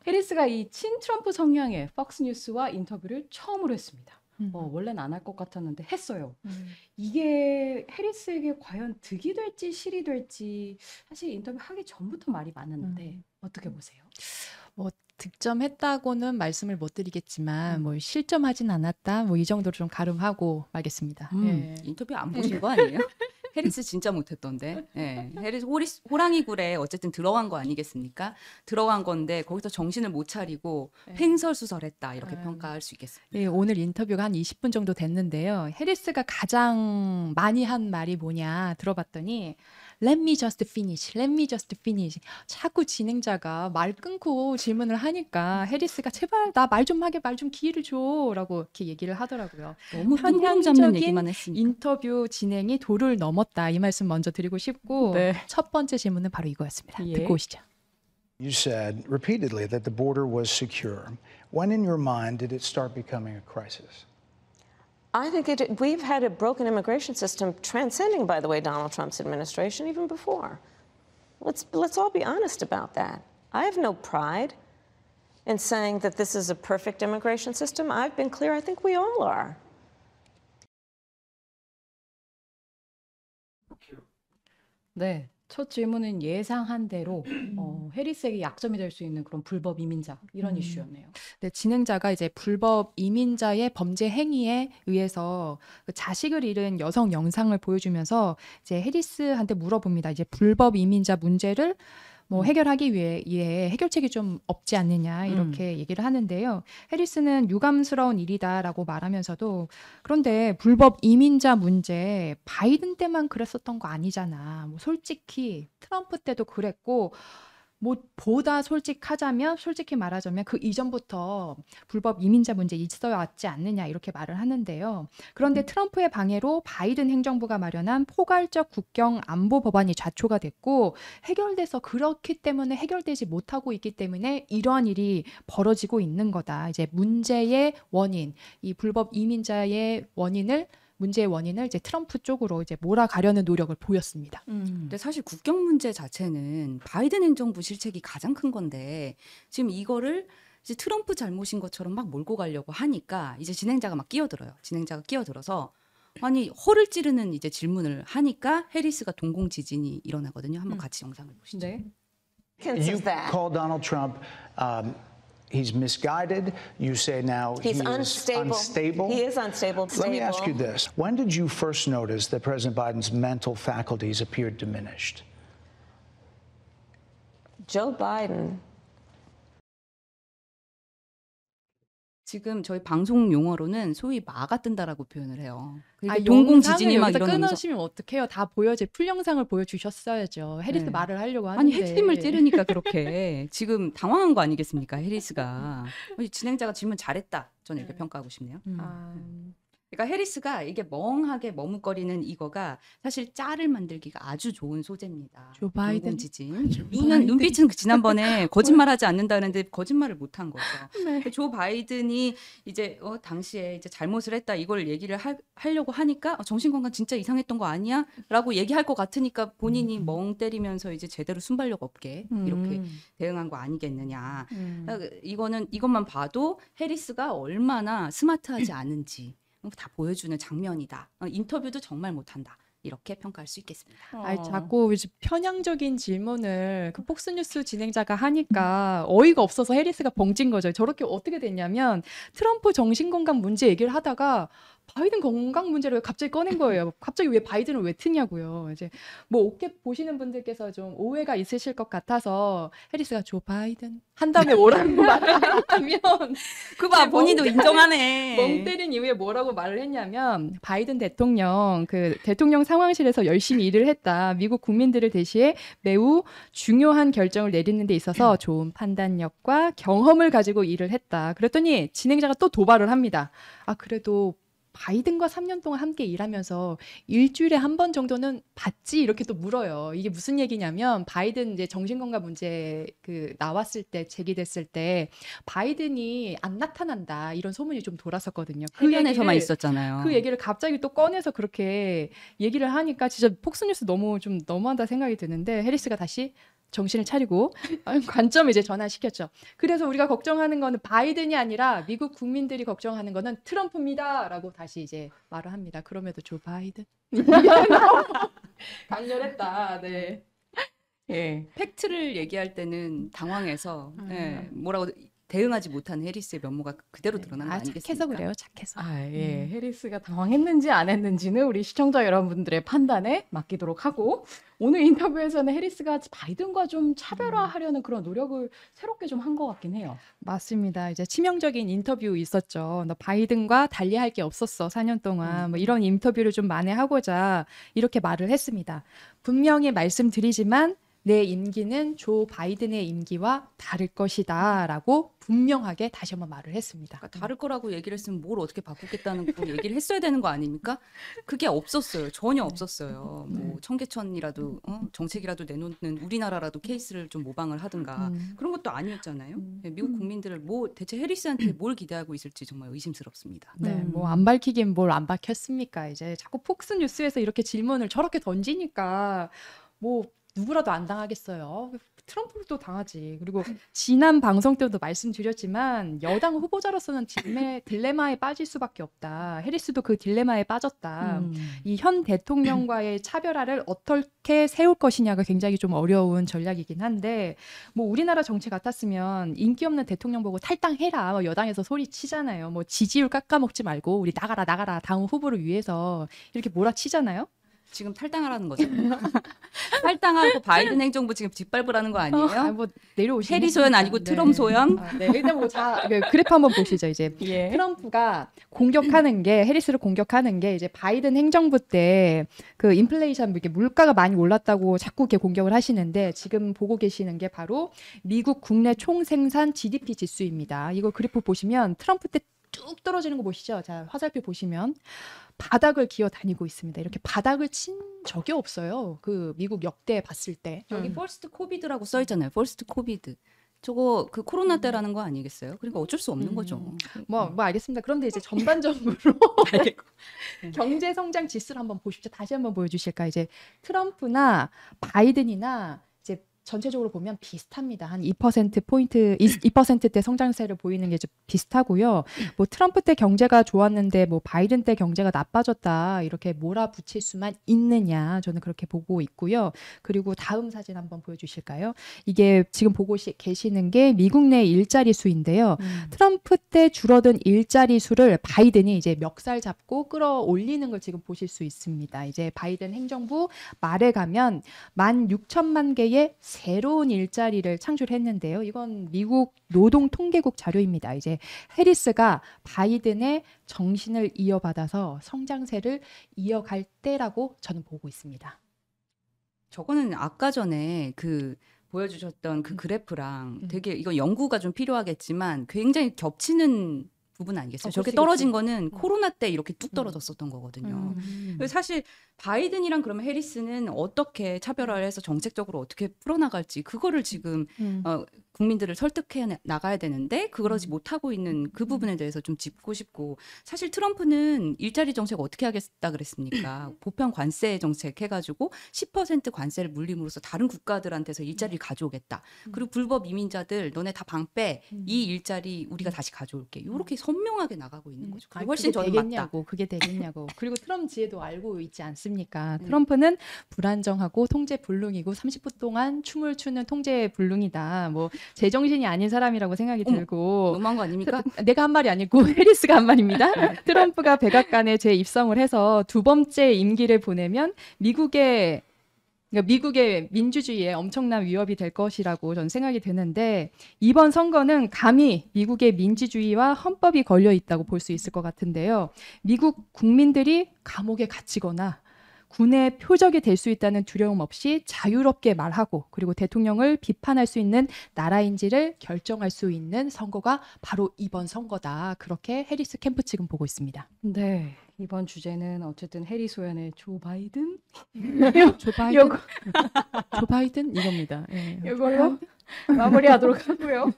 해리스가 이 친트럼프 성향의 팍스뉴스와 인터뷰를 처음으로 했습니다. 원래는 안 할 것 같았는데 했어요. 이게 해리스에게 과연 득이 될지 실이 될지 사실 인터뷰 하기 전부터 말이 많았는데 어떻게 보세요? 뭐 득점했다고는 말씀을 못 드리겠지만 뭐 실점하진 않았다 뭐 이 정도로 좀 가름하고 말겠습니다. 예. 인터뷰 안 보신 거 아니에요? 해리스 진짜 못했던데. 예. 해리스 호랑이 굴에 어쨌든 들어간 거 아니겠습니까? 들어간 건데 거기서 정신을 못 차리고 횡설수설했다 이렇게 평가할 수 있겠습니다. 예, 오늘 인터뷰가 한 20분 정도 됐는데요. 해리스가 가장 많이 한 말이 뭐냐 들어봤더니 Let me just finish, let me just finish. 자꾸 진행자가 말 끊고 질문을 하니까 해리스가 제발 나 말 좀 하게 말 좀 기회를 줘라고 이렇게 얘기를 하더라고요. 너무 끈끈 잡는 얘기만 했으니까. 인터뷰 진행이 도를 넘었다 이 말씀 먼저 드리고 싶고 네. 첫 번째 질문은 바로 이거였습니다. 예. 듣고 오시죠. You said repeatedly that the border was secure. When in your mind did it start becoming a crisis? I think we've had a broken immigration system transcending, by the way, Donald Trump's administration even before. Let's all be honest about that. I have no pride in saying that this is a perfect immigration system. I've been clear. I think we all are. 네. 첫 질문은 예상한 대로 해리스에게 약점이 될 수 있는 그런 불법 이민자 이런 이슈였네요. 네, 진행자가 이제 불법 이민자의 범죄 행위에 의해서 그 자식을 잃은 여성 영상을 보여주면서 이제 해리스한테 물어봅니다. 이제 불법 이민자 문제를 뭐 해결하기 위해 해결책이 좀 없지 않느냐 이렇게 얘기를 하는데요. 해리스는 유감스러운 일이다라고 말하면서도 그런데 불법 이민자 문제 바이든 때만 그랬었던 거 아니잖아. 뭐 솔직히 트럼프 때도 그랬고 뭐 보다 솔직히 말하자면 그 이전부터 불법 이민자 문제 있어 왔지 않느냐 이렇게 말을 하는데요. 그런데 트럼프의 방해로 바이든 행정부가 마련한 포괄적 국경 안보 법안이 좌초가 됐고 해결돼서 그렇기 때문에 해결되지 못하고 있기 때문에 이러한 일이 벌어지고 있는 거다. 이제 문제의 원인, 이 불법 이민자의 문제의 원인을 이제 트럼프 쪽으로 이제 몰아가려는 노력을 보였습니다. 근데 사실 국경 문제 자체는 바이든 행정부 실책이 가장 큰 건데 지금 이거를 이제 트럼프 잘못인 것처럼 막 몰고 가려고 하니까 이제 진행자가 막 끼어들어요. 진행자가 끼어들어서 아니 허를 찌르는 이제 질문을 하니까 해리스가 동공 지진이 일어나거든요. 한번 같이 영상을 보시죠. 네. You call Donald Trump he's misguided. You say now He's he unstable. is unstable. He is unstable. Let me ask you this. When did you first notice that President Biden's mental faculties appeared diminished? Joe Biden. 지금 저희 방송 용어로는 소위 마가 뜬다라고 표현을 해요. 그러니까 동공 동공 지진이 지진이 막 여기서 일어나면서 끊으시면 어떡해요? 다 보여줘. 풀 영상을 보여주셨어야죠. 해리스 네. 말을 하려고 하는데. 아니 핵심을 찌르니까 그렇게 지금 당황한 거 아니겠습니까? 해리스가 진행자가 질문 잘했다. 저는 이렇게 평가하고 싶네요. 그러니까 해리스가 이게 멍하게 머뭇거리는 이거가 사실 짤을 만들기가 아주 좋은 소재입니다. 조 바이든. 동공 지진. 눈빛은 지난번에 거짓말하지 않는다는데 거짓말을 못한 거죠. 네. 조 바이든이 이제 당시에 이제 잘못을 했다 이걸 얘기를 하려고 하니까 정신건강 진짜 이상했던 거 아니야?라고 얘기할 것 같으니까 본인이 멍 때리면서 이제 제대로 순발력 없게 이렇게 대응한 거 아니겠느냐. 이것만 봐도 해리스가 얼마나 스마트하지 않은지 다 보여주는 장면이다. 인터뷰도 정말 못한다. 이렇게 평가할 수 있겠습니다. 아니, 자꾸 이제 편향적인 질문을 그 폭스뉴스 진행자가 하니까 어이가 없어서 해리스가 벙찐 거죠. 저렇게 어떻게 됐냐면 트럼프 정신건강 문제 얘기를 하다가 바이든 건강 문제를 갑자기 꺼낸 거예요. 갑자기 왜 바이든을 왜 트냐고요. 이제 뭐 어깨 보시는 분들께서 좀 오해가 있으실 것 같아서 해리스가 조 바이든 한 다음에 뭐라고 말을 하면 그봐 본인도 인정하네. 멍 때린 이후에 뭐라고 말을 했냐면 바이든 대통령 그 대통령 상황실에서 열심히 일을 했다. 미국 국민들을 대신해 매우 중요한 결정을 내리는 데 있어서 좋은 판단력과 경험을 가지고 일을 했다. 그랬더니 진행자가 또 도발을 합니다. 그래도 바이든과 3년 동안 함께 일하면서 일주일에 한 번 정도는 봤지 이렇게 또 물어요. 이게 무슨 얘기냐면 바이든 이제 정신건강 문제 나왔을 때 제기됐을 때 바이든이 안 나타난다 이런 소문이 좀 돌았었거든요. 해변에서만 있었잖아요. 그 얘기를 갑자기 또 꺼내서 그렇게 얘기를 하니까 진짜 폭스뉴스 너무 좀 너무한다 생각이 드는데 해리스가 다시 정신을 차리고 관점을 이제 전환시켰죠. 그래서 우리가 걱정하는 거는 바이든이 아니라 미국 국민들이 걱정하는 거는 트럼프입니다라고 다시 이제 말을 합니다. 그럼에도 조 바이든 강렬했다. 네. 예. 팩트를 얘기할 때는 당황해서 뭐라고 대응하지 못하는 해리스의 면모가 그대로 드러난 거 아니겠습니까? 착해서 그래요. 착해서. 예. 해리스가 당황했는지 안 했는지는 우리 시청자 여러분들의 판단에 맡기도록 하고 오늘 인터뷰에서는 해리스가 바이든과 좀 차별화하려는 그런 노력을 새롭게 좀 한 것 같긴 해요. 맞습니다. 이제 치명적인 인터뷰 있었죠. 너 바이든과 달리할 게 없었어. 4년 동안. 뭐 이런 인터뷰를 좀 만회하고자 이렇게 말을 했습니다. 분명히 말씀드리지만 내 임기는 조 바이든의 임기와 다를 것이다 라고 분명하게 다시 한번 말을 했습니다. 그러니까 다를 거라고 얘기를 했으면 뭘 어떻게 바꾸겠다는 거 얘기를 했어야 되는 거 아닙니까? 그게 없었어요. 전혀 없었어요. 뭐 청계천이라도 정책이라도 내놓는 우리나라라도 케이스를 좀 모방을 하든가 그런 것도 아니었잖아요. 미국 국민들을 뭐 대체 해리스한테 뭘 기대하고 있을지 정말 의심스럽습니다. 네, 뭐 안 밝히긴 뭘 안 밝혔습니까? 이제 자꾸 폭스뉴스에서 이렇게 질문을 저렇게 던지니까 뭐 누구라도 안 당하겠어요. 트럼프도 당하지. 그리고 지난 방송 때도 말씀드렸지만 여당 후보자로서는 딜레마에 빠질 수밖에 없다. 해리스도 그 딜레마에 빠졌다. 이 현 대통령과의 차별화를 어떻게 세울 것이냐가 굉장히 좀 어려운 전략이긴 한데 뭐 우리나라 정치 같았으면 인기 없는 대통령 보고 탈당해라. 뭐 여당에서 소리치잖아요. 뭐 지지율 깎아먹지 말고 우리 나가라 다음 후보를 위해서 이렇게 몰아치잖아요. 지금 탈당하라는 거죠. 탈당하고 바이든 행정부 지금 뒷밟으라는 거 아니에요? 뭐 내려오시면 해리 소연 아니고 트럼 소연? 네, 일단 그래프 한번 보시죠. 이제 예. 트럼프가 공격하는 게 해리스를 공격하는 게 이제 바이든 행정부 때 그 인플레이션 이렇게 물가가 많이 올랐다고 자꾸 이렇게 공격을 하시는데 지금 보고 계시는 게 바로 미국 국내 총생산 GDP 지수입니다. 이거 그래프 보시면 트럼프 때 뚝 떨어지는 거 보시죠. 자, 화살표 보시면 바닥을 기어 다니고 있습니다. 이렇게 바닥을 친 적이 없어요. 그 미국 역대 봤을 때. 여기 퍼스트 코비드라고 써 있잖아요. 퍼스트 코비드. 저거 그 코로나 때라는 거 아니겠어요? 그러니까 어쩔 수 없는 거죠. 뭐 알겠습니다. 그런데 이제 전반적으로 경제 성장 지수를 한번 보십시오. 다시 한번 보여주실까? 이제 트럼프나 바이든이나 이제 전체적으로 보면 비슷합니다. 한 2%포인트, 2%대 성장세를 보이는 게 좀 비슷하고요. 뭐 트럼프 때 경제가 좋았는데 뭐 바이든 때 경제가 나빠졌다. 이렇게 몰아붙일 수만 있느냐. 저는 그렇게 보고 있고요. 그리고 다음 사진 한번 보여주실까요? 이게 지금 보고 계시는 게 미국 내 일자리 수인데요. 트럼프 때 줄어든 일자리 수를 바이든이 이제 멱살 잡고 끌어올리는 걸 지금 보실 수 있습니다. 이제 바이든 행정부 말에 가면 16,000만 개의 새로운 일자리를 창출했는데요. 이건 미국 노동통계국 자료입니다. 이제 해리스가 바이든의 정신을 이어받아서 성장세를 이어갈 때라고 저는 보고 있습니다. 저거는 아까 전에 그 보여주셨던 그 그래프랑 되게 이건 연구가 좀 필요하겠지만 굉장히 겹치는 부분 아니겠어요? 저렇게 그치, 떨어진 거는 코로나 때 이렇게 뚝 떨어졌었던 거거든요. 그래서 사실 바이든이랑 그러면 해리스는 어떻게 차별화를 해서 정책적으로 어떻게 풀어나갈지 그거를 지금 국민들을 설득해 나가야 되는데 그러지 못하고 있는 그 부분에 대해서 좀 짚고 싶고 사실 트럼프는 일자리 정책 어떻게 하겠다 그랬습니까? 보편 관세 정책 해가지고 10% 관세를 물림으로써 다른 국가들한테서 일자리를 가져오겠다. 그리고 불법 이민자들 너네 다 방 빼. 이 일자리 우리가 다시 가져올게. 이렇게 선명하게 나가고 있는 거죠. 그게 훨씬 저는 맞다. 그게 되겠냐고. 그리고 트럼프 지혜도 알고 있지 않습니까? 트럼프는 불안정하고 통제 불능이고 30분 동안 춤을 추는 통제 불능이다. 뭐 제정신이 아닌 사람이라고 생각이 들고 너무한 거 아닙니까? 내가 한 말이 아니고 해리스가 한 말입니다. 트럼프가 백악관에 재입성을 해서 두 번째 임기를 보내면 미국의 민주주의에 엄청난 위협이 될 것이라고 저는 생각이 드는데 이번 선거는 감히 미국의 민주주의와 헌법이 걸려 있다고 볼 수 있을 것 같은데요. 미국 국민들이 감옥에 갇히거나 군의 표적이 될 수 있다는 두려움 없이 자유롭게 말하고 그리고 대통령을 비판할 수 있는 나라인지를 결정할 수 있는 선거가 바로 이번 선거다. 그렇게 해리스 캠프 측은 보고 있습니다. 네. 이번 주제는 어쨌든 해리 소연의 조 바이든? 조 바이든 이겁니다. 예. 이걸로 마무리하도록 하고요.